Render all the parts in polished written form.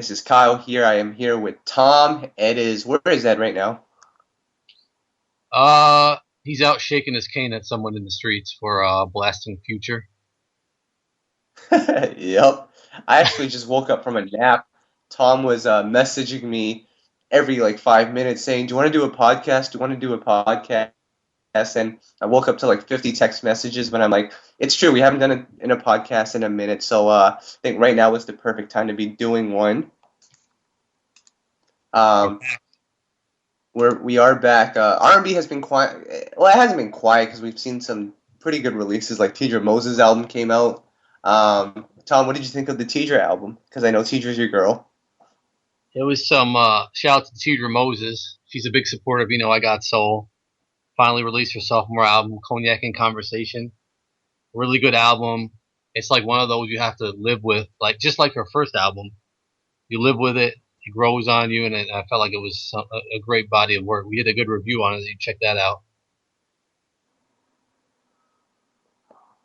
This is Kyle here. I am here with Tom. Where is Ed right now? He's out shaking his cane at someone in the streets for blasting Future. Yep. I actually just woke up from a nap. Tom was messaging me every like 5 minutes saying, "Do you want to do a podcast? Do you want to do a podcast?" And I woke up to like 50 text messages, but I'm like, it's true. We haven't done it in a podcast in a minute. So I think right now is the perfect time to be doing one. Um, we are back. R&B has been quiet. Well, it hasn't been quiet because we've seen some pretty good releases. Like Tidra Moses' album came out. Tom, what did you think of the Tidra album? Because I know Tidra's your girl. It was some shout out to Tidra Moses. She's a big supporter of I Got Soul. Finally released her sophomore album, Cognac and Conversation. Really good album. It's like one of those you have to live with, like just like her first album. You live with it, it grows on you, and I felt like it was a great body of work. We did a good review on it. You check that out.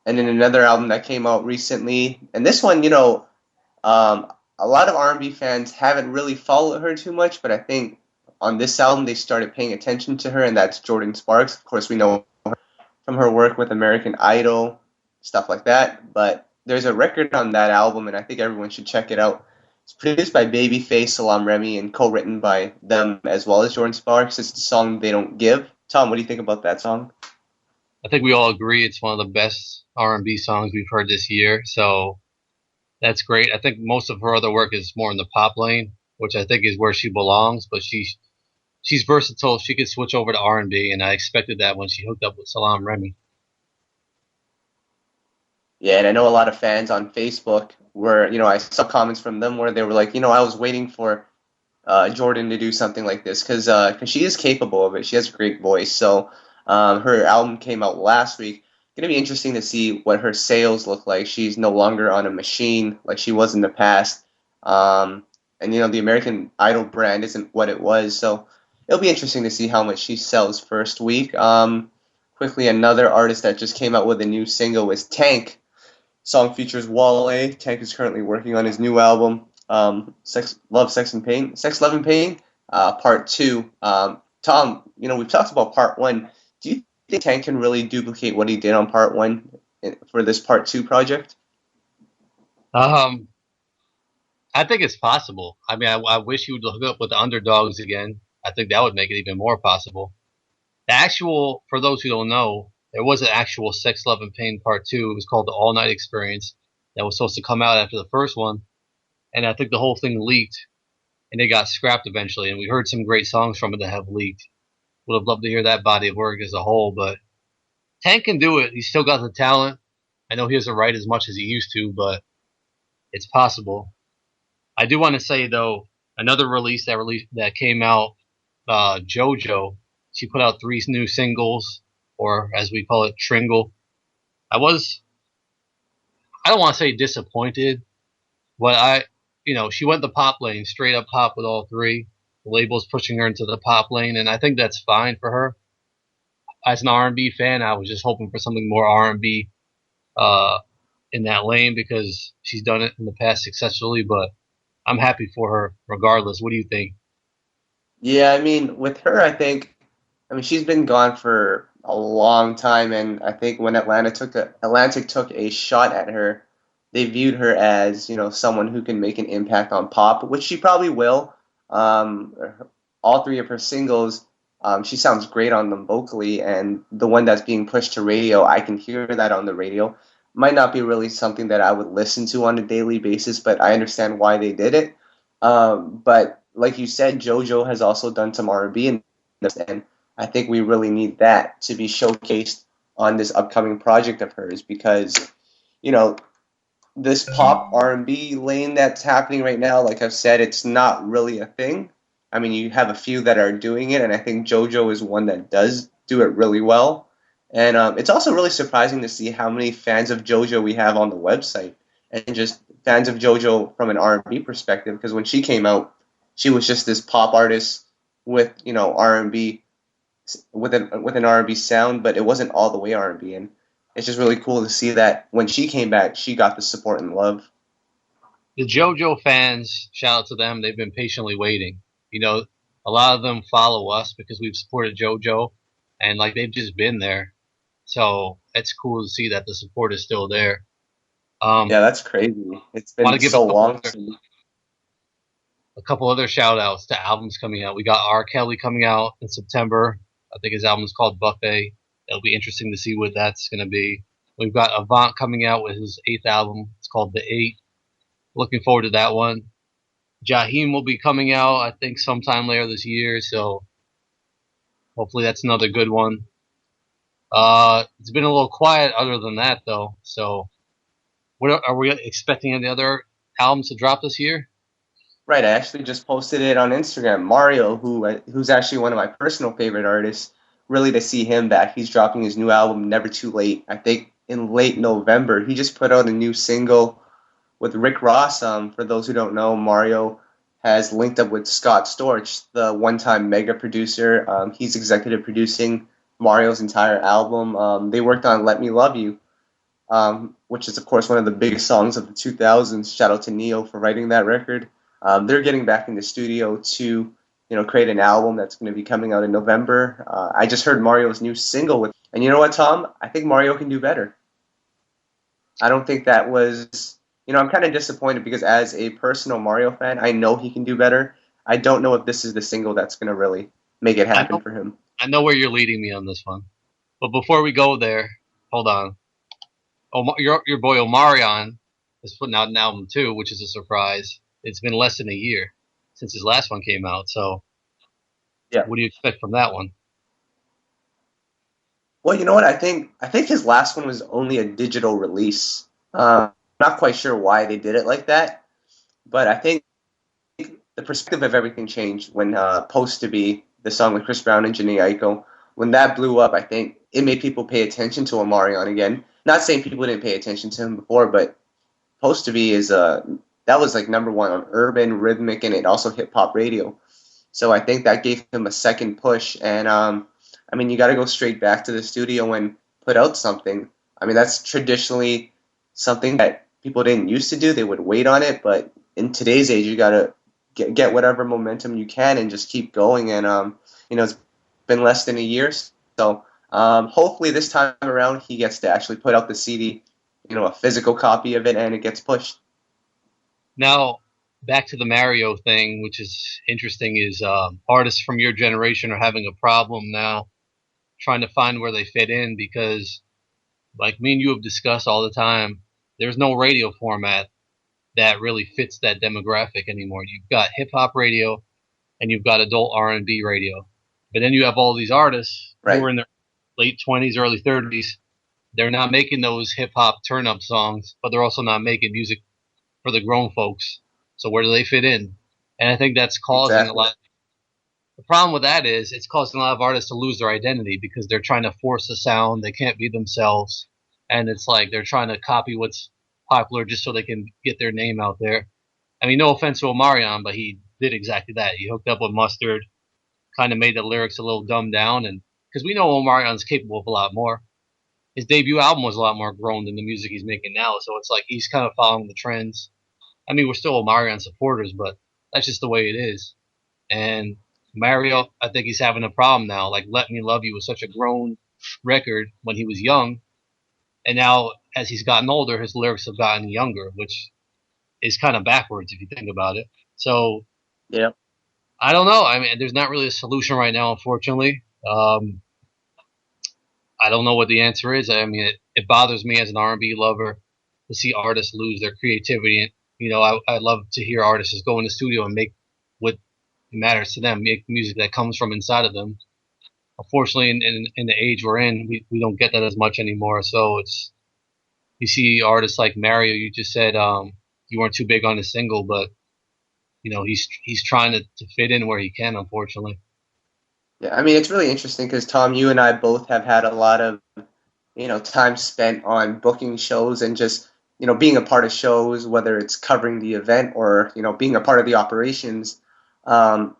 And then another album that came out recently, and this one, um, a lot of R&B fans haven't really followed her too much, but I think on this album they started paying attention to her, and that's Jordan Sparks. Of course, we know from her work with American Idol, stuff like that. But there's a record on that album, and I think everyone should check it out. It's produced by Babyface, Salam Remy, and co-written by them as well as Jordan Sparks. It's the song "They Don't Give." Tom, what do you think about that song? I think we all agree it's one of the best R&B songs we've heard this year. So that's great. I think most of her other work is more in the pop lane, which I think is where she belongs. But she's versatile. She could switch over to R&B, and I expected that when she hooked up with Salam Remy. Yeah, and I know a lot of fans on Facebook were, I saw comments from them where they were like, I was waiting for Jordan to do something like this because she is capable of it. She has a great voice. So her album came out last week. Going to be interesting to see what her sales look like. She's no longer on a machine like she was in the past. And the American Idol brand isn't what it was. So it'll be interesting to see how much she sells first week. Quickly, another artist that just came out with a new single was Tank. Song features Wale. Tank is currently working on his new album, Sex, Love, and Pain, Part 2. Tom, we've talked about Part 1. Do you think Tank can really duplicate what he did on Part 1 for this Part 2 project? Um, I think it's possible. I mean, I wish he would hook up with the underdogs again. I think that would make it even more possible. For those who don't know, there was an actual Sex, Love, and Pain Part 2. It was called the All Night Experience that was supposed to come out after the first one. And I think the whole thing leaked and it got scrapped eventually. And we heard some great songs from it that have leaked. Would have loved to hear that body of work as a whole, but Tank can do it. He's still got the talent. I know he doesn't write as much as he used to, but it's possible. I do want to say though, another release that came out, JoJo. She put out 3 new singles, or as we call it, Tringle. I was, I don't want to say disappointed, but she went the pop lane, straight up pop with all 3. The label's pushing her into the pop lane, and I think that's fine for her. As an R&B fan, I was just hoping for something more R&B uh, in that lane because she's done it in the past successfully. But I'm happy for her regardless. What do you think? Yeah, I mean, with her, she's been gone for a long time, and I think when Atlantic took a shot at her, they viewed her as, someone who can make an impact on pop, which she probably will. Um, all 3 of her singles, she sounds great on them vocally, and the one that's being pushed to radio, I can hear that on the radio. Might not be really something that I would listen to on a daily basis, but I understand why they did it. But like you said, JoJo has also done some R&B in this, and I think we really need that to be showcased on this upcoming project of hers because, you know, this pop R&B lane that's happening right now, like I've said, it's not really a thing. I mean, you have a few that are doing it, and I think JoJo is one that does do it really well. And it's also really surprising to see how many fans of JoJo we have on the website, and just fans of JoJo from an R&B perspective. Because when she came out, she was just this pop artist with R&B with an R&B sound, but it wasn't all the way R&B. And it's just really cool to see that when she came back, she got the support and love. The JoJo fans, shout out to them. They've been patiently waiting. You know, a lot of them follow us because we've supported JoJo, and like they've just been there. So it's cool to see that the support is still there. Yeah, that's crazy. It's Want been to give a so couple long other since. shout outs to albums coming out. We got R. Kelly coming out in September. I think his album is called Buffet. It'll be interesting to see what that's going to be. We've got Avant coming out with his eighth album. It's called The Eight. Looking forward to that one. Jaheim will be coming out, I think, sometime later this year. So hopefully that's another good one. It's been a little quiet other than that, though. So what are we expecting any other albums to drop this year? Right, I actually just posted it on Instagram. Mario, who's actually one of my personal favorite artists, really to see him back. He's dropping his new album, Never Too Late. I think in late November. He just put out a new single with Rick Ross. For those who don't know, Mario has linked up with Scott Storch, the one-time mega producer. He's executive producing Mario's entire album. They worked on Let Me Love You, which is of course one of the biggest songs of the 2000s. Shout out to Neo for writing that record. They're getting back in the studio to create an album that's going to be coming out in November. I just heard Mario's new single and you know what, Tom? I think Mario can do better. I don't think that was, I'm kind of disappointed because as a personal Mario fan, I know he can do better. I don't know if this is the single that's going to really make it I happen know, for him. I know where you're leading me on this one, but before we go there, hold on. Your boy Omarion is putting out an album too, which is a surprise. It's been less than a year since his last one came out. So Yeah. what do you expect from that one? Well, you know what? I think his last one was only a digital release. Not quite sure why they did it like that, but I think the perspective of everything changed when "Post to Be," the song with Chris Brown and Janae Aiko, when that blew up. I think it made people pay attention to Omarion again. Not saying people didn't pay attention to him before, but "Post to Be" is that was like number one on urban, rhythmic, and it also hip hop radio. So I think that gave him a second push. And I mean, you got to go straight back to the studio and put out something. I mean, that's traditionally something that people didn't used to do. They would wait on it, but in today's age, you got to get whatever momentum you can and just keep going. And it's been less than a year, so hopefully this time around he gets to actually put out the CD, a physical copy of it, and it gets pushed. Now, back to the Mario thing, which is interesting, is artists from your generation are having a problem now trying to find where they fit in because, like me and you have discussed all the time, there's no radio format that really fits that demographic anymore. You've got hip hop radio and you've got adult R&B radio, but then you have all these artists who Right. are in their late 20s, early 30s. They're not making those hip hop turn up songs, but they're also not making music for the grown folks. So where do they fit in? And I think that's causing a Exactly. lot. The problem with that is it's causing a lot of artists to lose their identity because they're trying to force a sound. They can't be themselves. And it's like they're trying to copy what's popular just so they can get their name out there. I mean, no offense to Omarion, but he did exactly that. He hooked up with Mustard, kind of made the lyrics a little dumbed down. And because we know Omarion's capable of a lot more. His debut album was a lot more grown than the music he's making now. So it's like he's kind of following the trends. I mean, we're still Omarion supporters, but that's just the way it is. And Mario, I think he's having a problem now. Like "Let Me Love You" was such a grown record when he was young, and now as he's gotten older, his lyrics have gotten younger, which is kind of backwards if you think about it. So Yeah. I don't know. I mean, there's not really a solution right now, unfortunately. I don't know what the answer is. I mean, it bothers me as an R&B lover to see artists lose their creativity. And, I love to hear artists just go in the studio and make what matters to them, make music that comes from inside of them. Unfortunately, in the age we're in, we don't get that as much anymore. So you see artists like Mario. You just said you weren't too big on the single, but he's trying to fit in where he can. Unfortunately, Yeah, I mean, it's really interesting because Tom, you and I both have had a lot of, time spent on booking shows and just, being a part of shows, whether it's covering the event or, being a part of the operations. Um,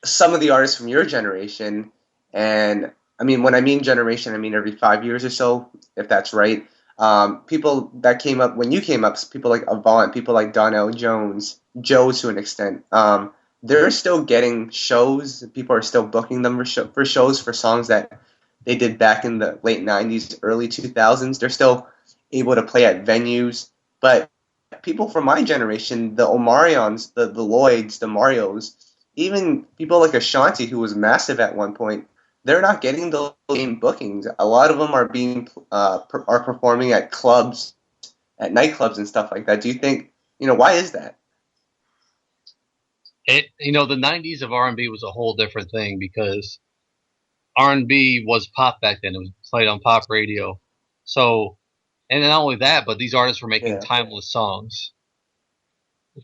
some of the artists from your generation, and I mean, when I mean generation, I mean every 5 years or so, if that's right. People that came up when you came up, people like Avant, people like Donnell Jones, Joe to an extent. They're still getting shows. People are still booking them for shows for songs that they did back in the late 90s, early 2000s. They're still able to play at venues. But people from my generation, the Omarions, the Lloyds, the Marios, even people like Ashanti, who was massive at one point, they're not getting those same bookings. A lot of them are being are performing at clubs, at nightclubs and stuff like that. Do you think, why is that? The 90s of R&B was a whole different thing because R&B was pop back then. It was played on pop radio. So, and not only that, but these artists were making Yeah, timeless songs.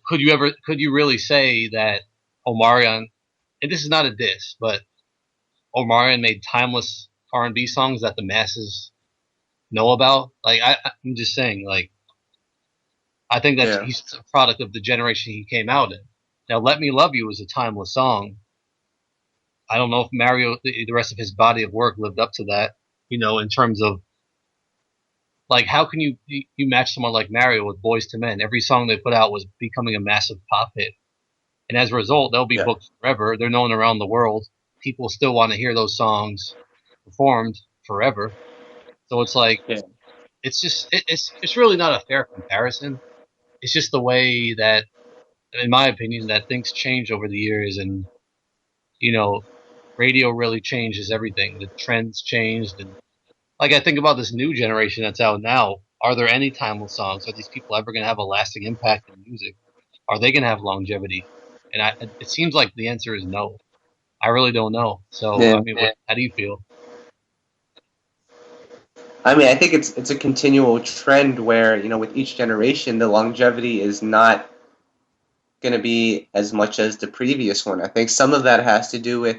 Could you really say that Omarion, and this is not a diss, but Omarion made timeless R&B songs that the masses know about? Like, I'm just saying, like, I think that yeah, he's a product of the generation he came out in. Now, Let Me Love You is a timeless song. I don't know if Mario, the rest of his body of work lived up to that, in terms of, like, how can you match someone like Mario with Boys to Men? Every song they put out was becoming a massive pop hit. And as a result, they'll be yeah, booked forever. They're known around the world. People still want to hear those songs performed forever. So it's like, yeah, it's really not a fair comparison. It's just the way that, in my opinion, that things change over the years, and you know, radio really changes everything. The trends changed, and like I think about this new generation that's out now. Are there any timeless songs? Are these people ever going to have a lasting impact in music? Are they going to have longevity? And it seems like the answer is no. I really don't know. So yeah. I mean, how do you feel? I mean, I think it's a continual trend where, with each generation, the longevity is not going to be as much as the previous one. I think some of that has to do with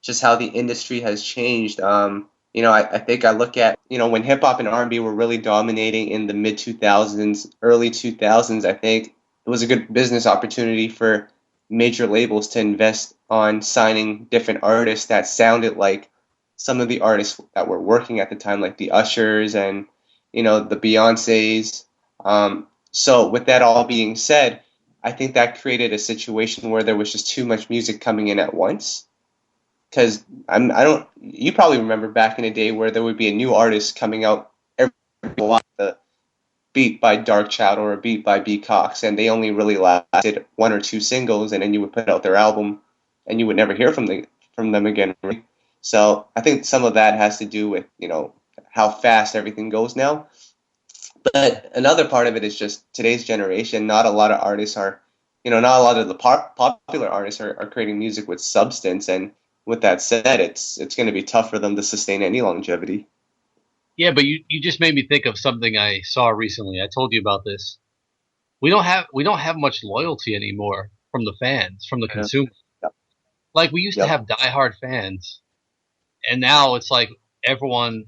just how the industry has changed. I think I look at, when hip hop and R&B were really dominating in the mid 2000s, early 2000s, I think it was a good business opportunity for major labels to invest on signing different artists that sounded like some of the artists that were working at the time, like the Ushers and, the Beyoncés. So with that all being said, I think that created a situation where there was just too much music coming in at once. Because I don't, you probably remember back in the day where there would be a new artist coming out every month, a beat by Dark Child or a beat by B Cox, and they only really lasted one or two singles, and then you would put out their album, and you would never hear from them again. So I think some of that has to do with how fast everything goes now. But another part of it is just today's generation. Not a lot of artists are, not a lot of the popular artists are creating music with substance. And with that said, it's going to be tough for them to sustain any longevity. Yeah, but you just made me think of something I saw recently. I told you about this. We don't have much loyalty anymore from the fans, from the Yeah. consumer. Yep. Like we used to Yep. have diehard fans, and now it's like everyone.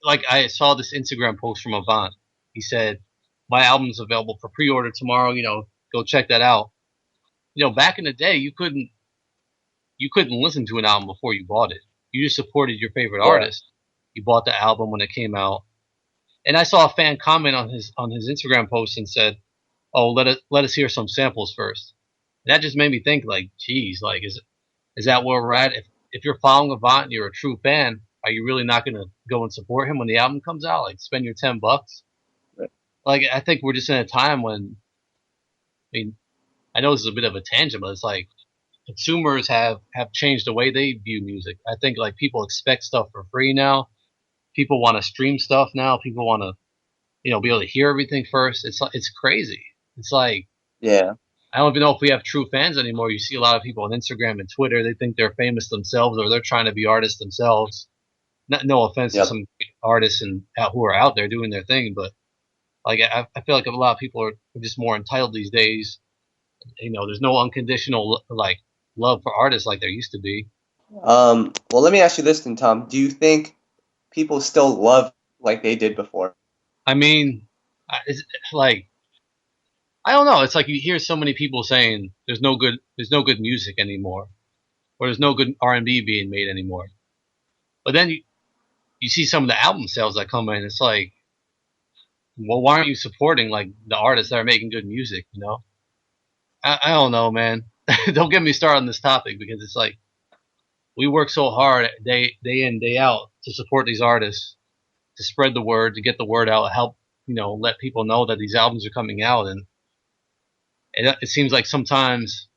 Like I saw this Instagram post from Avant. He said, "My album's available for pre-order tomorrow. Go check that out." Back in the day, you couldn't listen to an album before you bought it. You just supported your favorite Yeah. artist. You bought the album when it came out. And I saw a fan comment on his Instagram post and said, "Oh, let us hear some samples first." And that just made me think, like, geez, like is that where we're at? If you're following Avant and you're a true fan, are you really not going to go and support him when the album comes out? Like, spend your $10. Like, I think we're just in a time when, I mean, I know this is a bit of a tangent, but it's like consumers have changed the way they view music. I think like people expect stuff for free now. People want to stream stuff now. People want to be able to hear everything first. It's crazy. It's like Yeah. I don't even know if we have true fans anymore. You see a lot of people on Instagram and Twitter. They think they're famous themselves, or they're trying to be artists themselves. No offense to Yep. some artists and who are out there doing their thing, but like I feel like a lot of people are just more entitled these days. There's no unconditional like love for artists like there used to be. Well, let me ask you this then, Tom. Do you think people still love like they did before? I mean, it's like I don't know. It's like you hear so many people saying there's no good music anymore, or there's no good R&B being made anymore. But then you see some of the album sales that come in. It's like well, why aren't you supporting like the artists that are making good music? You know, I don't know, man. Don't get me started on this topic because it's like we work so hard day in day out to support these artists, to spread the word, to get the word out, help let people know that these albums are coming out, and it seems like sometimes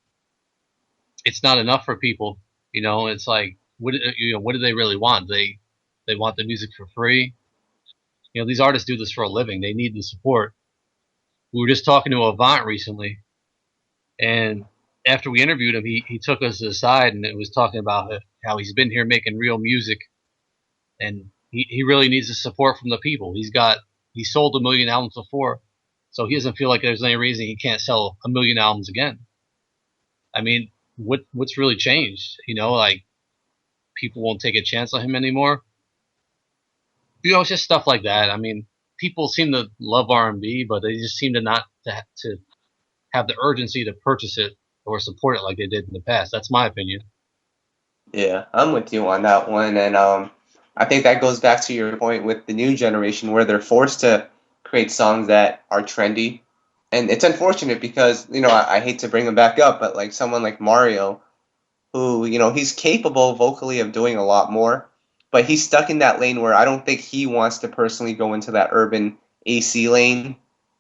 it's not enough for people. It's like what do they really want? They want the music for free. These artists do this for a living. They need the support. We were just talking to Avant recently, and after we interviewed him, he took us aside and it was talking about how he's been here making real music, and he really needs the support from the people. He sold 1 million albums before, so he doesn't feel like there's any reason he can't sell 1 million albums again. I mean, what's really changed? Like people won't take a chance on him anymore. It's just stuff like that. I mean, people seem to love R&B, but they just seem to not to have the urgency to purchase it or support it like they did in the past. That's my opinion. Yeah, I'm with you on that one, and I think that goes back to your point with the new generation where they're forced to create songs that are trendy, and it's unfortunate because I hate to bring him back up, but like someone like Mario, who he's capable vocally of doing a lot more, but he's stuck in that lane where I don't think he wants to personally go into that urban AC lane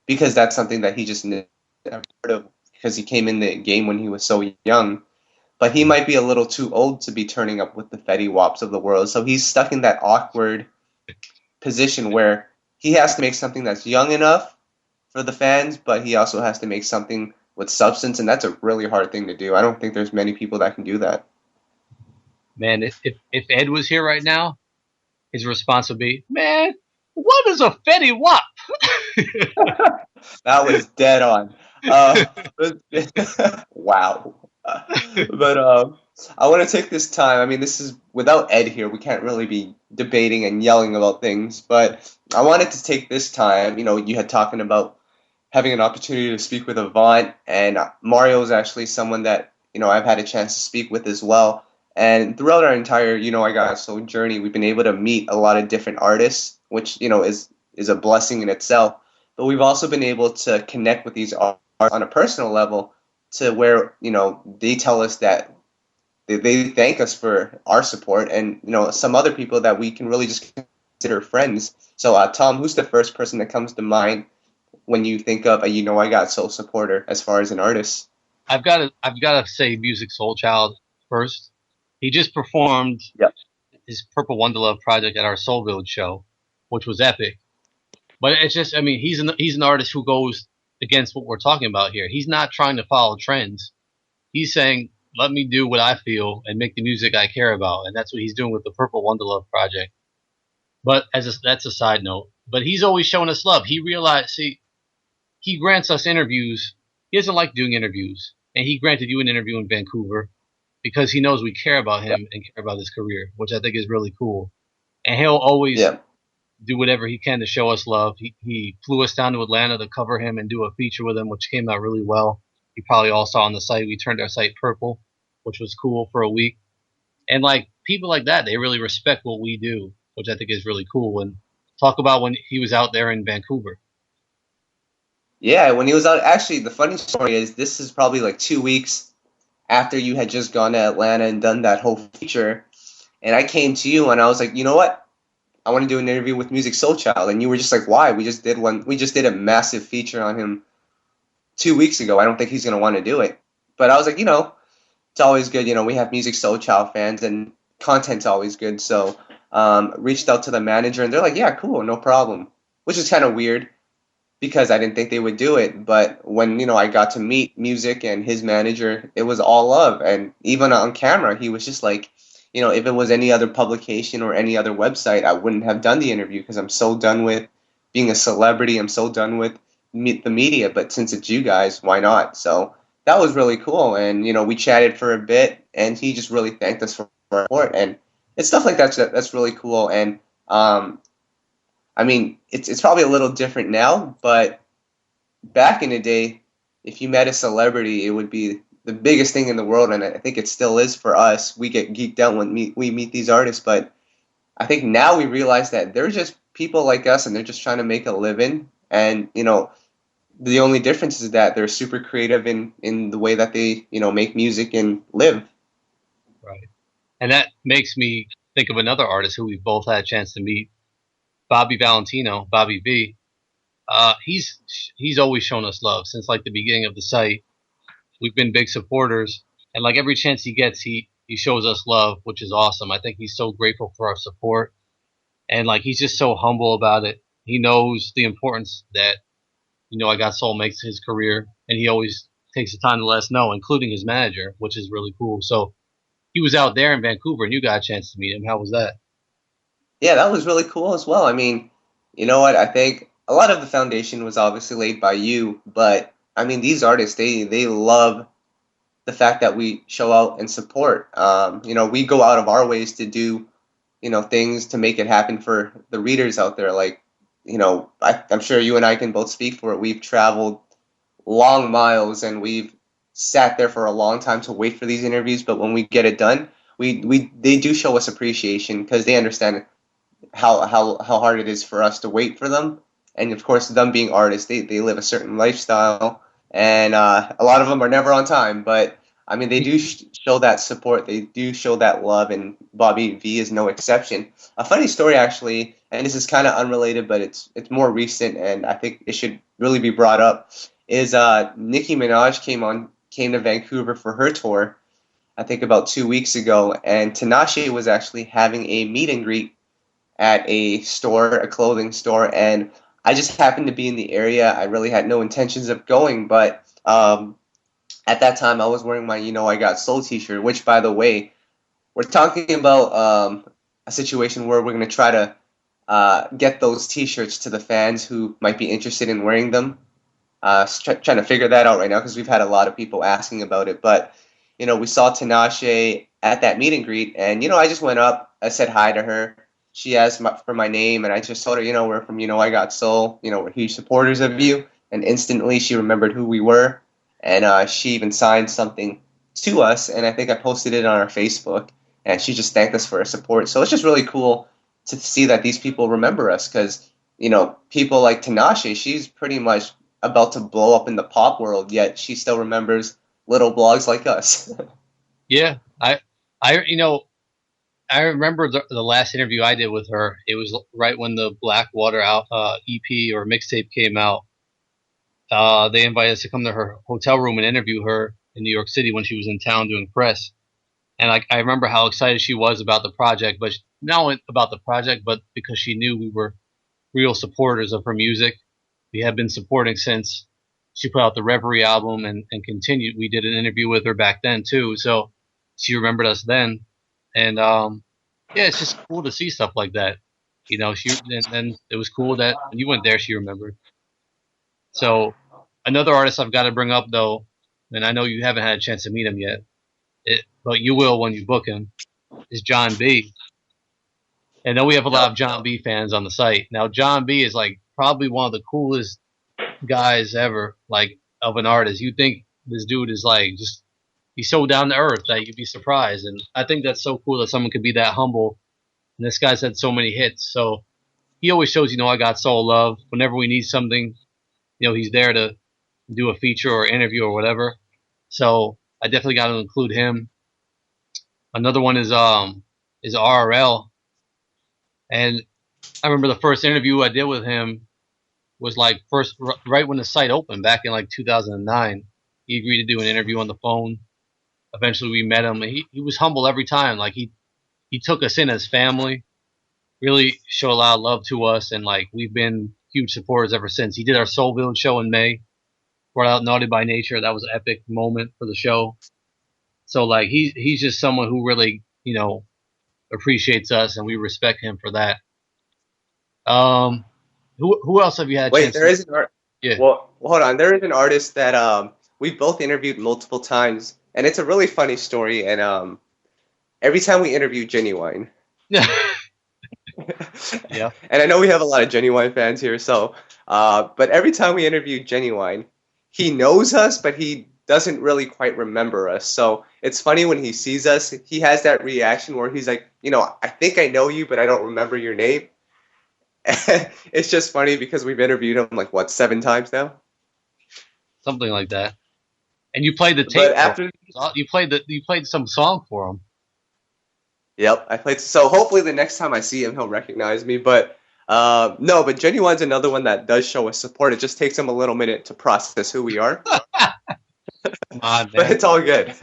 because that's something that he just never heard of because he came in the game when he was so young, but he might be a little too old to be turning up with the Fetty Waps of the world. So he's stuck in that awkward position where he has to make something that's young enough for the fans, but he also has to make something with substance, and that's a really hard thing to do. I don't think there's many people that can do that. Man, if Ed was here right now, his response would be, "Man, what is a Fetty Wap?" That was dead on. Wow. But I want to take this time. I mean, this is without Ed here, we can't really be debating and yelling about things. But I wanted to take this time. You had talking about having an opportunity to speak with Avant, and Mario is actually someone that I've had a chance to speak with as well. And throughout our entire I Got Soul journey, we've been able to meet a lot of different artists, which is a blessing in itself. But we've also been able to connect with these artists on a personal level to where they tell us that they thank us for our support, and some other people that we can really just consider friends. So Tom, who's the first person that comes to mind when you think of a I Got Soul supporter as far as an artist? I've got to say, Music Soul Child first. He just performed Yep. his Purple Wonderlove project at our Soul Village show, which was epic. But it's just, I mean, he's an artist who goes against what we're talking about here. He's not trying to follow trends. He's saying, let me do what I feel and make the music I care about, and that's what he's doing with the Purple Wonderlove project. But that's a side note. But he's always showing us love. He realized, see, he grants us interviews. He doesn't like doing interviews, and he granted you an interview in Vancouver because he knows we care about him and care about his career, which I think is really cool. And he'll always Yeah. do whatever he can to show us love. He flew us down to Atlanta to cover him and do a feature with him, which came out really well. You probably all saw on the site. We turned our site purple, which was cool for a week. And like people like that, they really respect what we do, which I think is really cool. And talk about when he was out there in Vancouver. Yeah, when he was out, actually, the funny story is this is probably like 2 weeks after you had just gone to Atlanta and done that whole feature. And I came to you and I was like, you know what? I want to do an interview with Music Soul Child. And you were just like, why? We just did one. We just did a massive feature on him 2 weeks ago. I don't think he's going to want to do it. But I was like, it's always good. We have Music Soul Child fans and content's always good. So reached out to the manager and they're like, yeah, cool, no problem. Which is kind of weird because I didn't think they would do it. But when, I got to meet Music and his manager, it was all love. And even on camera, he was just like, if it was any other publication or any other website, I wouldn't have done the interview because I'm so done with being a celebrity. I'm so done with the media. But since it's you guys, why not? So that was really cool. And, we chatted for a bit and he just really thanked us for our support. And it's stuff like that's really cool. And, I mean, it's probably a little different now, but back in the day, if you met a celebrity, it would be the biggest thing in the world, and I think it still is for us. We get geeked out when we meet these artists, but I think now we realize that they're just people like us, and they're just trying to make a living, And the only difference is that they're super creative in the way that they make music and live. Right. And that makes me think of another artist who we both had a chance to meet, Bobby Valentino, Bobby V. He's always shown us love since like the beginning of the site. We've been big supporters, and like every chance he gets, he shows us love, which is awesome. I think he's so grateful for our support, and like he's just so humble about it. He knows the importance that I Got Soul makes his career, and he always takes the time to let us know, including his manager, which is really cool. So he was out there in Vancouver, and you got a chance to meet him. How was that? Yeah, that was really cool as well. I mean, you know what? I think a lot of the foundation was obviously laid by you, but I mean, these artists, they love the fact that we show out and support. We go out of our ways to do, things to make it happen for the readers out there. Like, I'm sure you and I can both speak for it. We've traveled long miles and we've sat there for a long time to wait for these interviews, but when we get it done, we they do show us appreciation because they understand how hard it is for us to wait for them. And of course, them being artists, they live a certain lifestyle, and a lot of them are never on time. But I mean, they do show that support, they do show that love, and Bobby V is no exception. A funny story, actually, and this is kind of unrelated, but it's more recent, and I think it should really be brought up. Is Nicki Minaj came to Vancouver for her tour, I think about 2 weeks ago, and Tinashe was actually having a meet and greet at a store, a clothing store, and I just happened to be in the area. I really had no intentions of going, but at that time I was wearing my I Got Soul t-shirt, which, by the way, we're talking about a situation where we're going to try to get those t-shirts to the fans who might be interested in wearing them. Trying to figure that out right now because we've had a lot of people asking about it. But we saw Tinashe at that meet and greet, and I just went up. I said hi to her. She asked for my name, and I just told her, we're from I Got Soul. We're huge supporters of you. And instantly, she remembered who we were, and she even signed something to us. And I think I posted it on our Facebook, and she just thanked us for her support. So it's just really cool to see that these people remember us because people like Tinashe, she's pretty much about to blow up in the pop world, yet she still remembers little blogs like us. Yeah, I I remember the last interview I did with her. It was right when the Blackwater EP or mixtape came out. They invited us to come to her hotel room and interview her in New York City when she was in town doing press. And I remember how excited she was about the project, but not only about the project, but because she knew we were real supporters of her music. We had been supporting since she put out the Reverie album and continued. We did an interview with her back then too, so she remembered us then. And yeah, it's just cool to see stuff like that. And it was cool that when you went there, she remembered. So another artist I've got to bring up though, and I know you haven't had a chance to meet him yet, but you will when you book him, is John B. And then we have a lot of Yep. John B fans on the site. Now John B is like probably one of the coolest guys ever, like of an artist. You think this dude is like just he's so down to earth that you'd be surprised. And I think that's so cool that someone could be that humble. And this guy's had so many hits. So he always shows, I got soul love. Whenever we need something, he's there to do a feature or interview or whatever. So I definitely got to include him. Another one is RRL. And I remember the first interview I did with him was like right when the site opened back in like 2009. He agreed to do an interview on the phone. Eventually we met him, and he was humble every time. Like he took us in as family, really showed a lot of love to us, and like we've been huge supporters ever since. He did our Soul Village show in May, brought out Naughty by Nature. That was an epic moment for the show. So like he's just someone who really appreciates us, and we respect him for that. Um, who else have you had a Wait, chance there to? is an art. Yeah. Well, hold on. There is an artist that we've both interviewed multiple times, and it's a really funny story. And every time we interview Genuine, Yeah. and I know we have a lot of Genuine fans here, so but every time we interview Genuine, he knows us, but he doesn't really quite remember us. So it's funny when he sees us, he has that reaction where he's like, I think I know you, but I don't remember your name. It's just funny because we've interviewed him like what 7 times now. something like that. And you played the But tape for him. after, You played some song for him. yep, I played. So hopefully the next time I see him, he'll recognize me. But no, but Genuine's another one that does show us support. It just takes him a little minute to process who we are, Come on, but man. it's all good.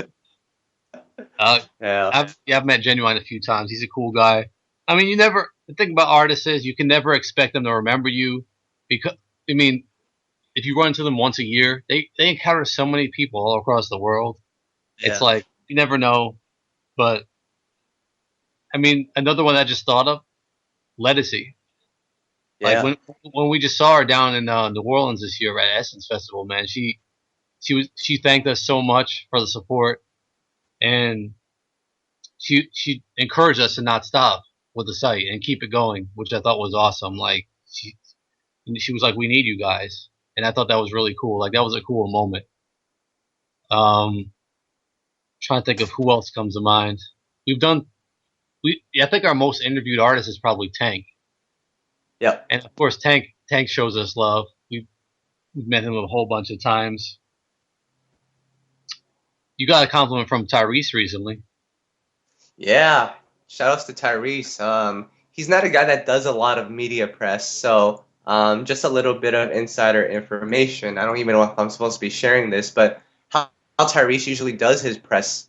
Uh, Yeah, I've met Genuine a few times. He's a cool guy. I mean, the thing about artists is you can never expect them to remember you because, I mean, if you run into them once a year, they encounter so many people all across the world. It's yeah, like, you never know. But, I mean, another one I just thought of, Lettucey. Like yeah, when we just saw her down in New Orleans this year at Essence Festival, man, she thanked us so much for the support, and she encouraged us to not stop with the site and keep it going, which I thought was awesome. Like she was like, "We need you guys," and I thought that was really cool. Like that was a cool moment. Um, trying to think of who else comes to mind. We've done I think our most interviewed artist is probably Tank, yep. and of course Tank shows us love. We've met him a whole bunch of times. You got a compliment from Tyrese recently. Yeah, shout outs to Tyrese. He's not a guy that does a lot of media press, so just a little bit of insider information. I don't even know if I'm supposed to be sharing this, but how Tyrese usually does his press,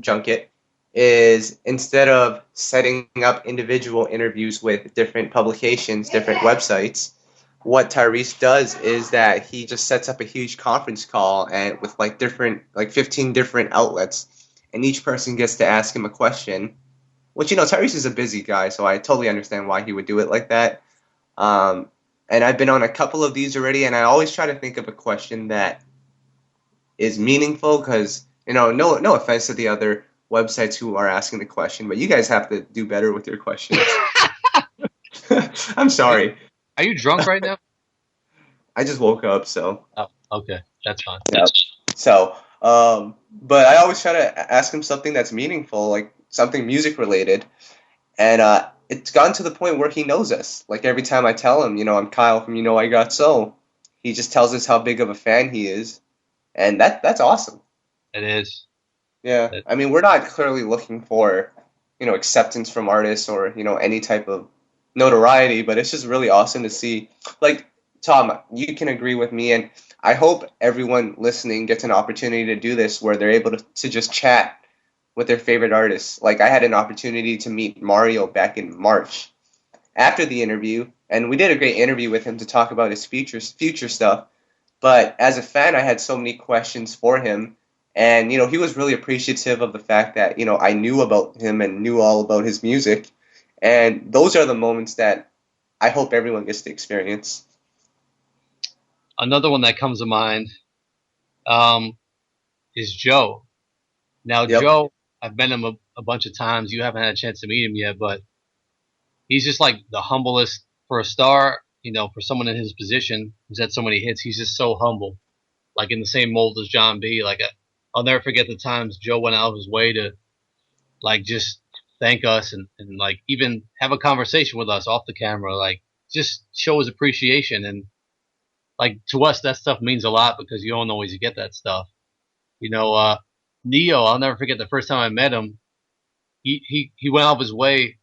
junket is instead of setting up individual interviews with different publications, different websites, what Tyrese does is that he just sets up a huge conference call and with like 15 different outlets and each person gets to ask him a question. Which Tyrese is a busy guy, so I totally understand why he would do it like that. Um, and I've been on a couple of these already, and I always try to think of a question that is meaningful because no offense to the other websites who are asking the question, but you guys have to do better with your questions. I'm Are you, sorry, are you drunk right now? I just woke up, so Oh, okay, that's fine. yeah. So, but I always try to ask him something that's meaningful, like something music related. And it's gotten to the point where he knows us. Like every time I tell him, I'm Kyle from I Got Soul, he just tells us how big of a fan he is, and that's awesome. It is. Yeah, It, I mean, we're not clearly looking for, acceptance from artists or any type of notoriety, but it's just really awesome to see. Like Tom, you can agree with me, and I hope everyone listening gets an opportunity to do this where they're able to just chat with their favorite artists. Like I had an opportunity to meet Mario back in March after the interview, and we did a great interview with him to talk about his future stuff. But as a fan, I had so many questions for him, and he was really appreciative of the fact that I knew about him and knew all about his music, and those are the moments that I hope everyone gets to experience. Another one that comes to mind um, is Joe. Now, Yep. Joe, I've met him a bunch of times. You haven't had a chance to meet him yet, but he's just like the humblest for a star. For someone in his position who's had so many hits, he's just so humble. Like in the same mold as John B. Like I'll never forget the times Joe went out of his way to like just thank us and like even have a conversation with us off the camera. Like just show his appreciation and like to us that stuff means a lot because you don't always get that stuff. You know, Neo, I'll never forget the first time I met him. He went out of his way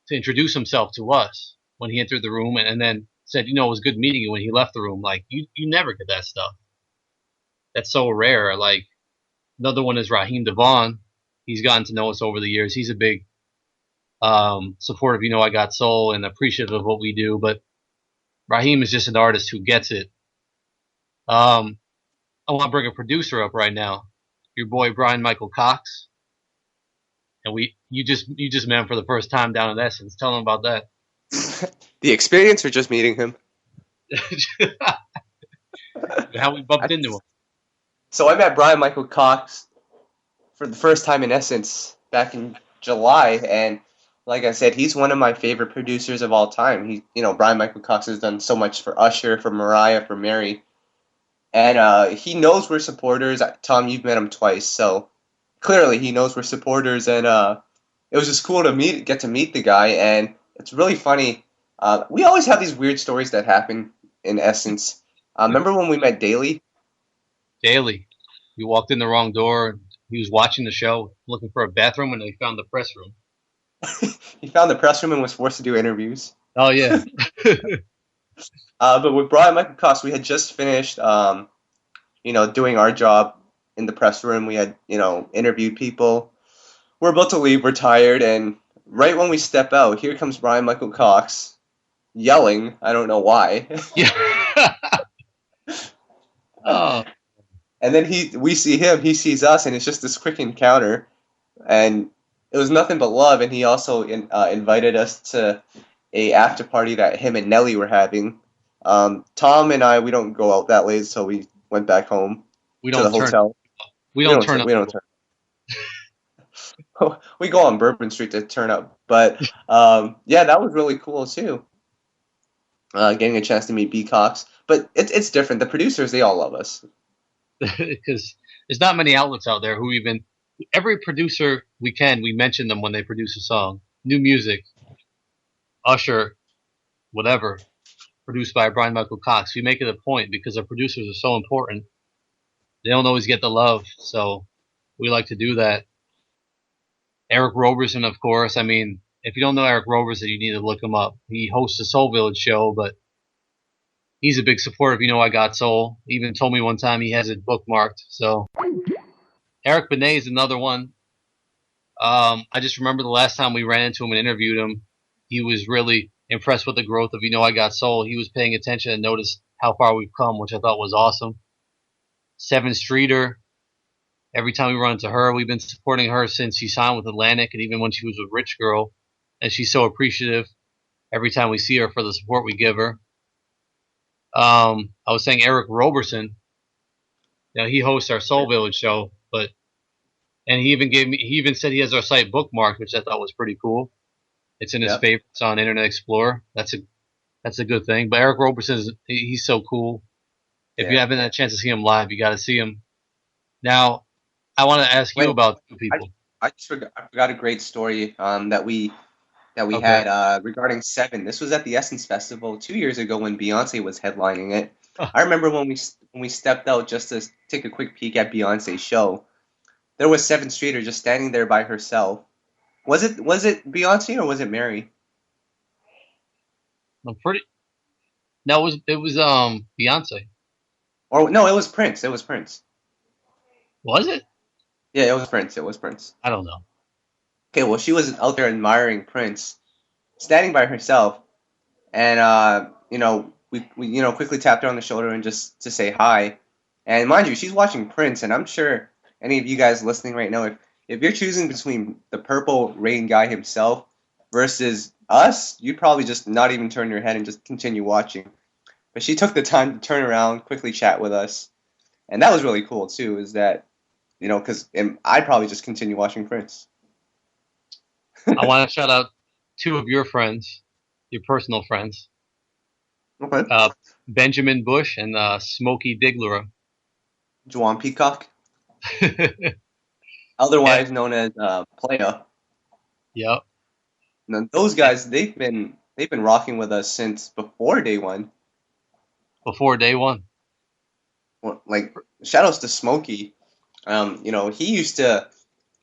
to introduce himself to us when he entered the room and then said, it was good meeting you when he left the room. Like you never get that stuff. That's so rare. Like another one is Raheem Devon. He's gotten to know us over the years. He's a big supporter of I Got Soul and appreciative of what we do. But Raheem is just an artist who gets it. Um, I want to bring a producer up right now, your boy Brian Michael Cox, and you just met him for the first time down in Essence. Tell him about that. The experience or just meeting him? How we bumped I, into him. so I met Brian Michael Cox for the first time in Essence back in July, and like I said, he's one of my favorite producers of all time. Brian Michael Cox has done so much for Usher, for Mariah, for Mary, and he knows we're supporters. Tom, you've met him twice, so clearly he knows we're supporters, and it was just cool to get to meet the guy, and it's really funny. We always have these weird stories that happen in Essence. Remember when we met Daly? Daily. He walked in the wrong door. He was watching the show, looking for a bathroom, and he found the press room. He found the press room and was forced to do interviews. Oh yeah. But with Brian Michael Cox, we had just finished, doing our job in the press room. We had, interviewed people. We're about to leave. We're tired, and right when we step out, here comes Brian Michael Cox, yelling. I don't know why. Yeah. Oh. And then we see him. He sees us, and it's just this quick encounter. And it was nothing but love. And he also invited us to a after party that him and Nelly were having. Tom and I, we don't go out that late, so we went back home We to the don't turn. hotel. We We don't don't. turn up. We don't turn. We go on Bourbon Street to turn up. But yeah, that was really cool too. Getting a chance to meet B Cox. But it's different. The producers, they all love us. Because there's not many outlets out there who even every producer we mention them when they produce a song, new music, Usher, whatever, produced by Brian Michael Cox. We make it a point because our producers are so important. They don't always get the love, so we like to do that. Eric Roberson, of course. I mean, if you don't know Eric Roberson, you need to look him up. He hosts the Soul Village show, but he's a big supporter of You Know I Got Soul. He even told me one time he has it bookmarked. So Eric Benet is another one. I just remember the last time we ran into him and interviewed him, he was really impressed with the growth of You Know I Got Soul. He was paying attention and noticed how far we've come, which I thought was awesome. Seven Streeter, every time we run into her, we've been supporting her since she signed with Atlantic and even when she was a Rich Girl. And she's so appreciative every time we see her for the support we give her. I was saying Eric Roberson, he hosts our Soul Village show, and he even said he has our site bookmarked, which I thought was pretty cool. It's in his Yep. favorites on Internet Explorer. That's a good thing. But Eric Roberson he's so cool. If you Yeah. haven't had a chance to see him live, you got to see him. Now, I want to ask you Wait, about two I, people. I forgot a great story that we Okay. had regarding Seven. This was at the Essence Festival 2 years ago when Beyonce was headlining it. I remember when we stepped out just to take a quick peek at Beyonce's show. There was Seven Streeter just standing there by herself. Was it Beyonce or was it Mary? I'm pretty. No, it was Beyonce. Or no, it was Prince. It was Prince. Was it? Yeah, it was Prince. It was Prince. I don't know. Okay, well, she was out there admiring Prince, standing by herself, and we quickly tapped her on the shoulder and just to say hi. And mind you, she's watching Prince, and I'm sure any of you guys listening right now, if you're choosing between the Purple Rain guy himself versus us, you'd probably just not even turn your head and just continue watching. But she took the time to turn around, quickly chat with us, and that was really cool too. Is that because I'd probably just continue watching Prince. I want to shout out two of your friends, your personal friends, Okay. uh, Benjamin Bush and Smokey Diglera. Juwan Peacock, Yeah. otherwise known as Playa. Yep. Now, those guys, they've been rocking with us since before day one. Before day one. Well, like shout outs to Smokey. He used to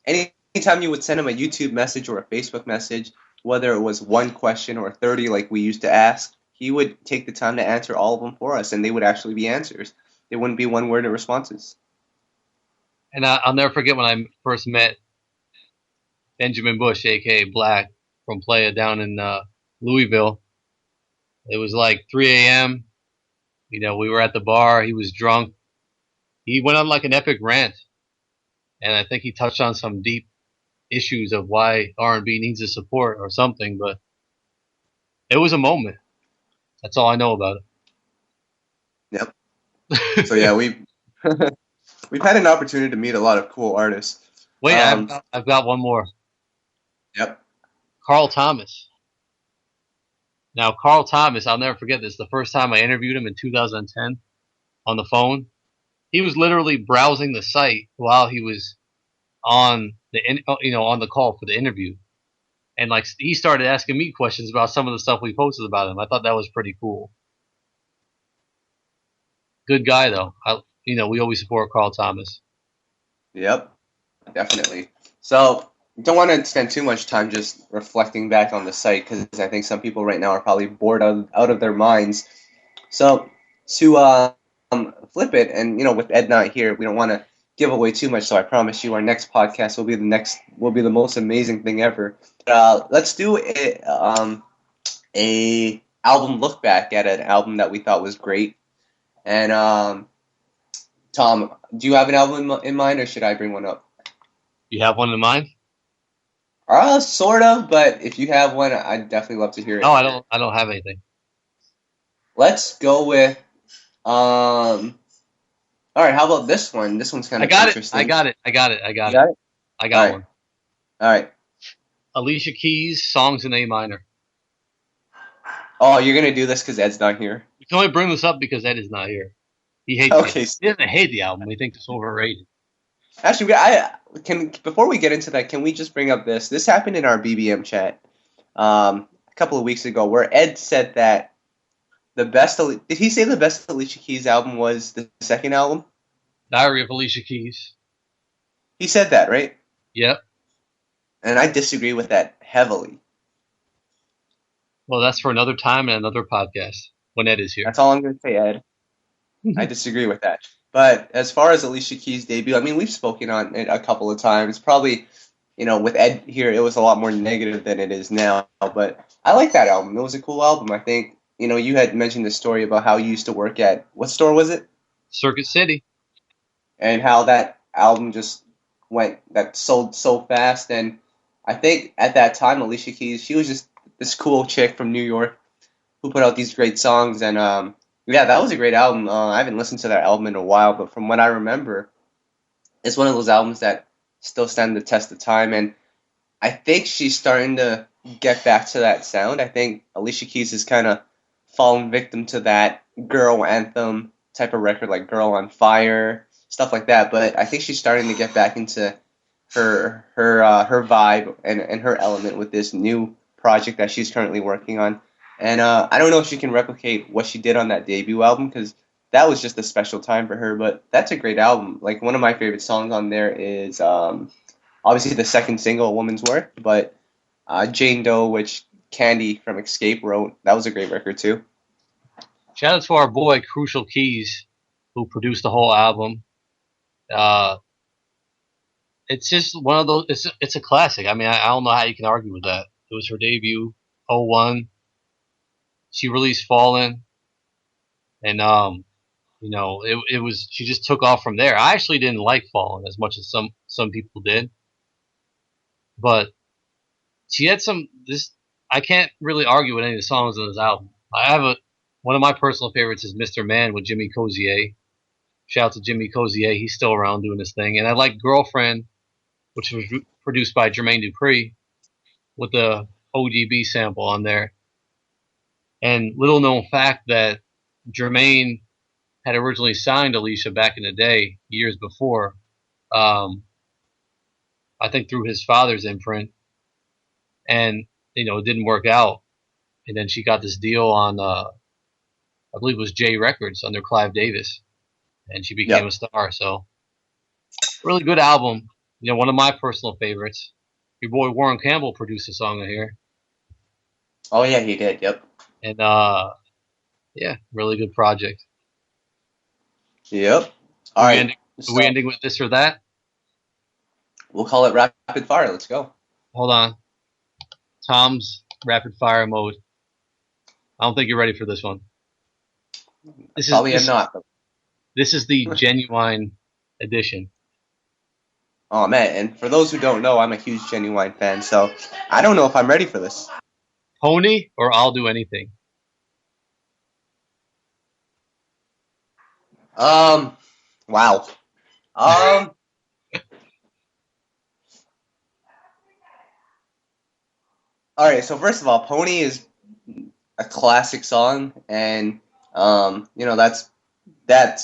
anytime you would send him a YouTube message or a Facebook message, whether it was one question or 30 like we used to ask, he would take the time to answer all of them for us, and they would actually be answers. They wouldn't be one word responses. And I'll never forget when I first met Benjamin Bush, aka Black, from Playa down in Louisville. It was like 3 a.m. We were at the bar. He was drunk. He went on like an epic rant, and I think he touched on some deep issues of why R&B needs the support or something. But it was a moment. That's all I know about Yep. So it. yeah, we've had an opportunity to meet a lot of cool artists. Wait, Um, I've got one more. yep. Carl Thomas. Now, Carl Thomas, I'll never forget this. The first time I interviewed him in 2010 on the phone, he was literally browsing the site while he was on on the call for the interview. and like he started asking me questions about some of the stuff we posted about him. I thought that was pretty cool. Good guy though. We always support Carl Thomas. Yep, definitely. So, don't want to spend too much time just reflecting back on the site because I think some people right now are probably bored out of their minds. So, to flip it, and with Ed not here, we don't want to give away too much. So, I promise you, our next podcast will be the most amazing thing ever. Let's do a album look back at an album that we thought was great. And Tom, do you have an album in mind, or should I bring one up? You have one in mind? Sort of, but if you have one, I'd definitely love to hear No, it. I don't. I don't have anything. Let's go with all right, how about this one? This one's kind I of got it. interesting. I got it. I got it. I You got it. got it? I All got right. one. All right. Alicia Keys, Songs in A minor. Oh, you're gonna do this because Ed's not here. We can only bring this up because Ed is not here. He hates Okay. it. He doesn't hate the album. He thinks it's overrated. Actually, I can before we get into that, can we just bring up this? This happened in our BBM chat a couple of weeks ago, where Ed said that did he say the best Alicia Keys album was the second album? Diary of Alicia Keys. He said that, right? Yep. And I disagree with that heavily. Well, that's for another time and another podcast when Ed is here. That's all I'm going to say, Ed. I disagree with that. But as far as Alicia Keys' debut, I mean, we've spoken on it a couple of times. Probably, with Ed here, it was a lot more negative than it is now. But I like that album. It was a cool album. I think, you had mentioned the story about how you used to work at, what store was it? Circuit City. And how that album just that sold so fast. And I think at that time, Alicia Keys, she was just this cool chick from New York who put out these great songs. And yeah, that was a great album. I haven't listened to that album in a while, but from what I remember, it's one of those albums that still stand the test of time. And I think she's starting to get back to that sound. I think Alicia Keys has kind of fallen victim to that girl anthem type of record, like Girl on Fire, stuff like that. But I think she's starting to get back into her vibe and her element with this new project that she's currently working on. And I don't know if she can replicate what she did on that debut album because that was just a special time for her. But that's a great album. Like one of my favorite songs on there is obviously the second single, A Woman's Worth, but Jane Doe, which Candy from Escape wrote. That was a great record too. Shout out to our boy Crucial Keys, who produced the whole album. It's just one of those. It's a classic. I mean, I don't know how you can argue with that. It was her debut, 01. She released Fallen, and it was. She just took off from there. I actually didn't like Fallen as much as some people did, but she had this. I can't really argue with any of the songs on this album. I have one of my personal favorites is Mr. Man with Jimmy Cozier. Shout out to Jimmy Cozier. He's still around doing his thing. And I like Girlfriend, which was produced by Jermaine Dupri with the ODB sample on there. And little known fact that Jermaine had originally signed Alicia back in the day, years before. I think through his father's imprint. And, it didn't work out. And then she got this deal on, I believe it was J Records under Clive Davis. And she became a star. So, really good album. One of my personal favorites. Your boy Warren Campbell produced a song in here. Oh yeah, he did. Yep. And yeah, really good project. Yep. All right. Are we ending with this or that? We'll call it rapid fire. Let's go. Hold on. Tom's rapid fire mode. I don't think you're ready for this one. Probably am not. This is the Genuine edition. Oh man, and for those who don't know, I'm a huge Genuine fan, so I don't know if I'm ready for this. Pony or I'll Do Anything? Wow. All right, so first of all, Pony is a classic song, and that's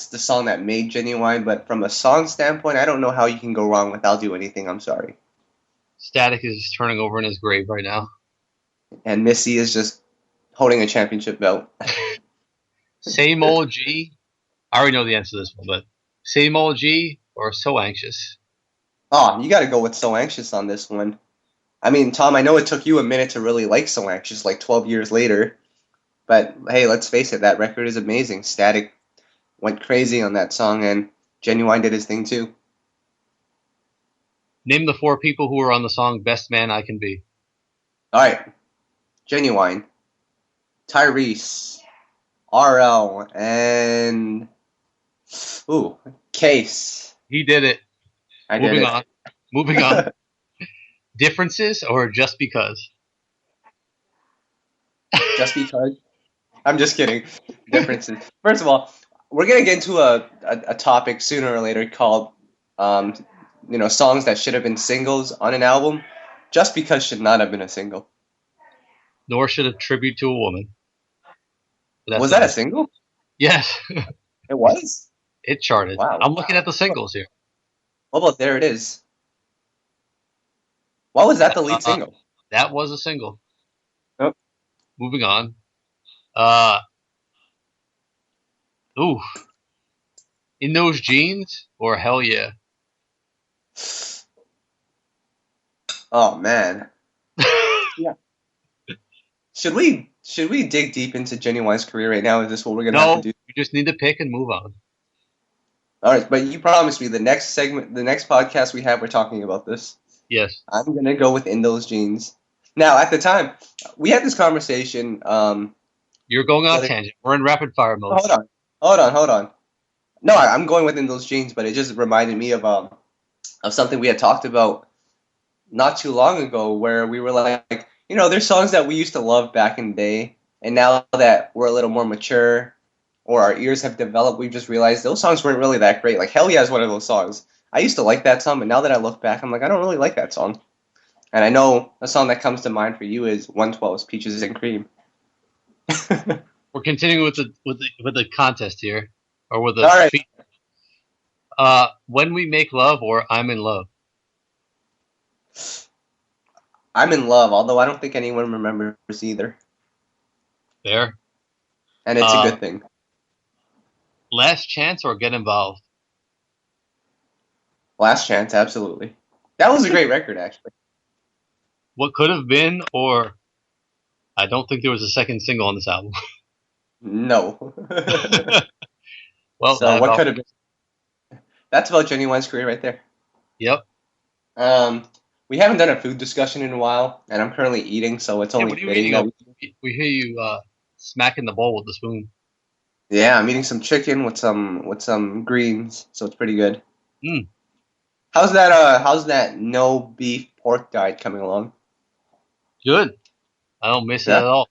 the song that made Genuine. But from a song standpoint, I don't know how you can go wrong with "I'll Do Anything." I'm sorry. Static is turning over in his grave right now. And Missy is just holding a championship belt. Same old G. I already know the answer to this one, but same old G or so anxious? Oh, you got to go with So Anxious on this one. I mean, Tom, I know it took you a minute to really like So Anxious, like 12 years later. But hey, let's face it, that record is amazing. Static went crazy on that song, and Genuine did his thing too. Name the 4 people who were on the song Best Man I Can Be. All right, Genuine, Tyrese, RL, and ooh, Case. He did it. I did Moving it. on. Moving on. Differences or just because? Just because. I'm just kidding. Differences. First of all, we're gonna get into a topic sooner or later called, um, songs that should have been singles on an album. Just because should not have been a single. Nor should a tribute to a woman. But that's Was not that a a single? yes. It was. It charted. Wow. I'm looking at the singles here. What about There It Is? Why was that the lead Uh, single? that was a single. Oh. Moving on. Uh, ooh, in those jeans or hell yeah. Oh man. Yeah. Should we dig deep into Genuine's career right now? Is this what we're gonna have to No, do? you just need to pick and move on. All right, but you promised me the next segment, the next podcast we have, we're talking about this. Yes. I'm gonna go with In Those Jeans. Now, at the time, we had this conversation. You're going The off other, tangent. We're in rapid fire mode. hold on. No, I'm going with In Those Jeans, but it just reminded me of something we had talked about not too long ago, where we were like, there's songs that we used to love back in the day, and now that we're a little more mature or our ears have developed, we've just realized those songs weren't really that great. Like Hell Yeah is one of those songs. I used to like that song, but now that I look back, I'm like, I don't really like that song. And I know a song that comes to mind for you is 112's Peaches and Cream. All We're continuing with the contest here, or with the right, when we make love or I'm in love. I'm in love, although I don't think anyone remembers either, There. and it's a Uh, good thing. last chance or get involved. Last Chance, absolutely. That was a great record, actually. What could have been, or I don't think there was a second single on this album. No. Well, So that what about could have been? That's about Genuine's career right there. yep. Um, we haven't done a food discussion in a while, and I'm currently eating, so it's Yeah, only what are you fitting eating that over? We hear you smacking the bowl with the spoon. yeah, I'm eating some chicken with some greens, so it's pretty good. Mm, How's that no beef pork diet coming along? good. I don't miss it Yeah, at all.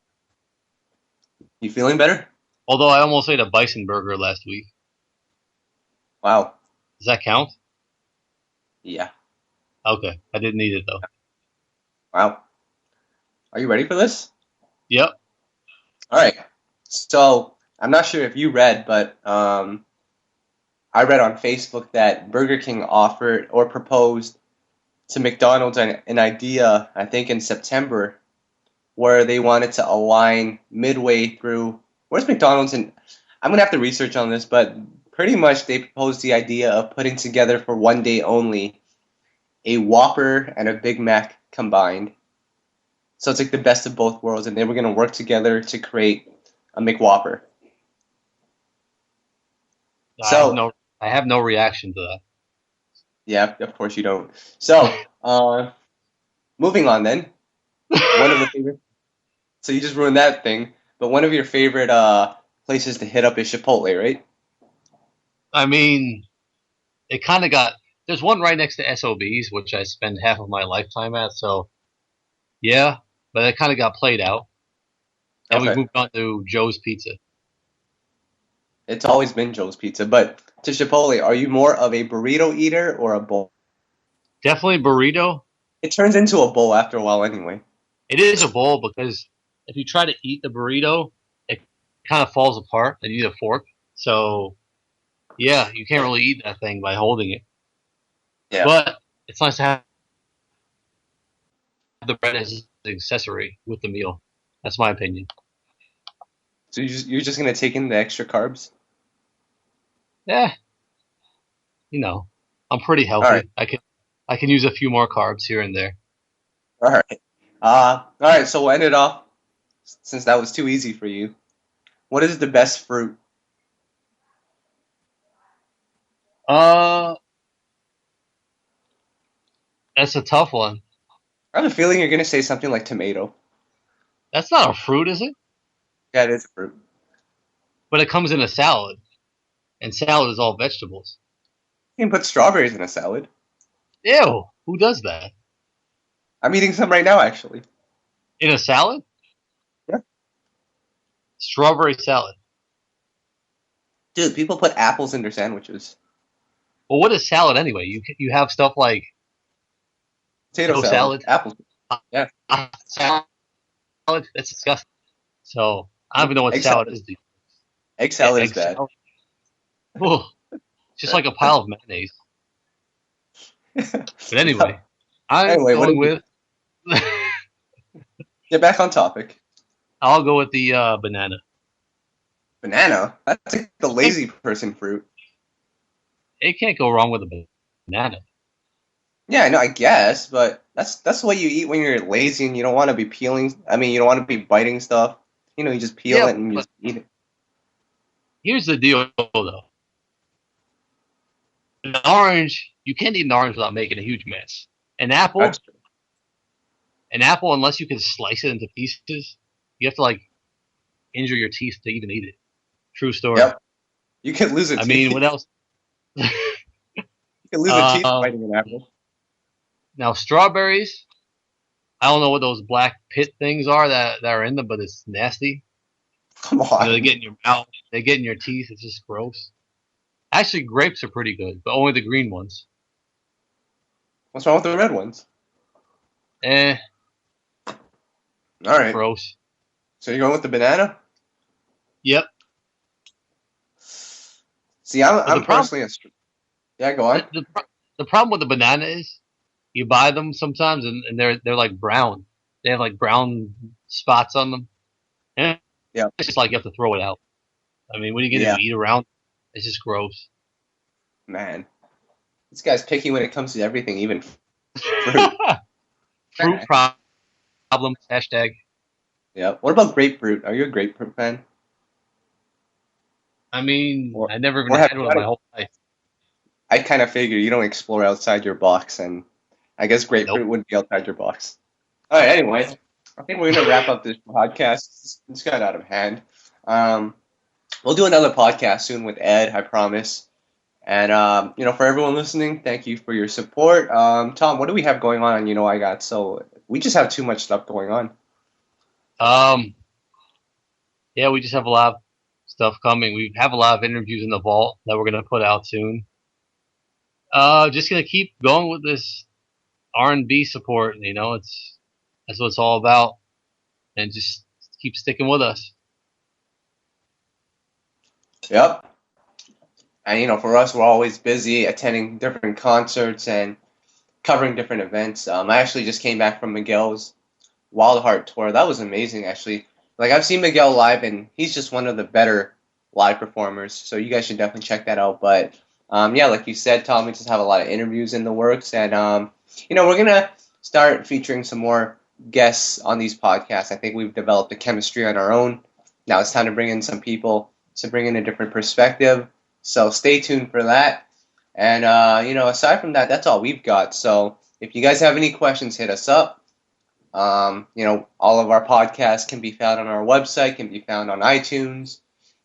you feeling better? Although I almost ate a bison burger last week. Wow. Does that count? Yeah. Okay, I didn't eat it though. Wow. Are you ready for this? Yep. All right. So I'm not sure if you read, but I read on Facebook that Burger King offered or proposed to McDonald's an idea, I think in September, where they wanted to align midway through. Where's McDonald's? And I'm gonna have to research on this, but pretty much they proposed the idea of putting together for one day only a Whopper and a Big Mac combined. So it's like the best of both worlds, and they were gonna work together to create a McWhopper. I have So no I have no reaction to yeah, of course you don't. So moving on then, one of the that. favorite. So you just ruined that thing. But one of your favorite places to hit up is Chipotle, right? I mean, it kind of got. There's one right next to SOB's, which I spend half of my lifetime at. So yeah, but it kind of got played out, and we Okay. moved on to Joe's Pizza. It's always been Joe's Pizza, but to Chipotle, are you more of a burrito eater or a bowl? Definitely burrito. It turns into a bowl after a while anyway. It is a bowl because if you try to eat the burrito, it kind of falls apart, and you need a fork. So yeah, you can't really eat that thing by holding it. Yeah. But it's nice to have the bread as an accessory with the meal. That's my opinion. So you're just gonna take in the extra carbs? Yeah, I'm pretty All right, healthy. I can use a few more carbs here and there. all right. All right. So we'll end it off since that was too easy for you. What is the best fruit? Uh, that's a tough one. I have a feeling you're gonna say something like tomato. That's not a fruit, is it? Yeah, it is a fruit. But it comes in a salad, and salad is all vegetables. You can put strawberries in a salad. Ew, who does that? I'm eating some right now, actually. In a salad? Yeah. Strawberry salad. Dude, people put apples in their sandwiches. Well, what is salad anyway? You have stuff like Potato no salad, salad, apples. Yeah. salad. That's disgusting. So I don't even know what Egg salad salad. is. Egg salad is Egg bad. salad. Oh, it's just like a pile of mayonnaise. But No. anyway, I'm Anyway, what going is it? with. Get back on topic. I'll go with the banana. Banana. That's like the It, lazy person fruit. it can't go wrong with a banana. Yeah, I know, I guess, but that's what you eat when you're lazy and you don't want to be peeling. I mean, you don't want to be biting stuff. You just peel Yeah, it and you but just eat it. here's the deal, though. An orange, you can't eat an orange without making a huge mess. An That's apple, true. an apple, unless you can slice it into pieces, you have to like injure your teeth to even eat it. True story. Yep. You could lose a I mean, what teeth. else? You could lose a teeth uh, biting an apple. Now strawberries, I don't know what those black pit things are that are in them, but it's nasty. Come They on. get in your mouth, they get in your teeth. It's just gross. Actually, grapes are pretty good, but only the green ones. What's wrong with the red ones? Eh, All right. gross. So you're going with the banana? Yep. See, I'm But I'm personally yeah. Go on. the, the, the problem with the banana is you buy them sometimes and they're like brown. They have like brown spots on them. And Yeah. it's just like you have to throw it out. I mean, what are you gonna Yeah. do? Eat around? It's just gross. Man, this guy's picky when it comes to everything, even fruit. Fruit problems. Hashtag. Yeah. What about grapefruit? Are you a grapefruit fan? I mean, Or I never even or have had you one in had my it? whole life. I kind of figure you don't explore outside your box, and I guess Nope. grapefruit would be outside your box. All right. Anyway, I think we're gonna wrap up this podcast. It's got out of hand. Um, we'll do another podcast soon with Ed, I promise. And for everyone listening, thank you for your support. Tom, what do we have going on? I got so we just have too much stuff going on. Um, yeah, we just have a lot of stuff coming. We have a lot of interviews in the vault that we're gonna put out soon. Just gonna keep going with this R&B support. That's what it's all about, and just keep sticking with us. Yep. And for us, we're always busy attending different concerts and covering different events. I actually just came back from Miguel's Wild Heart tour. That was amazing, actually. Like I've seen Miguel live, and he's just one of the better live performers. So you guys should definitely check that out. But yeah, like you said, Tom, we just have a lot of interviews in the works, and we're gonna start featuring some more guests on these podcasts. I think we've developed a chemistry on our own. Now it's time to bring in some people to bring in a different perspective. So stay tuned for that. And aside from that, that's all we've got. So if you guys have any questions, hit us up. All of our podcasts can be found on our website, can be found on iTunes,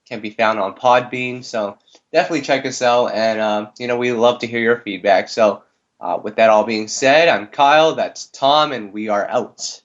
can be found on Podbean. So definitely check us out, and we love to hear your feedback. So with that all being said, I'm Kyle, that's Tom, and we are out.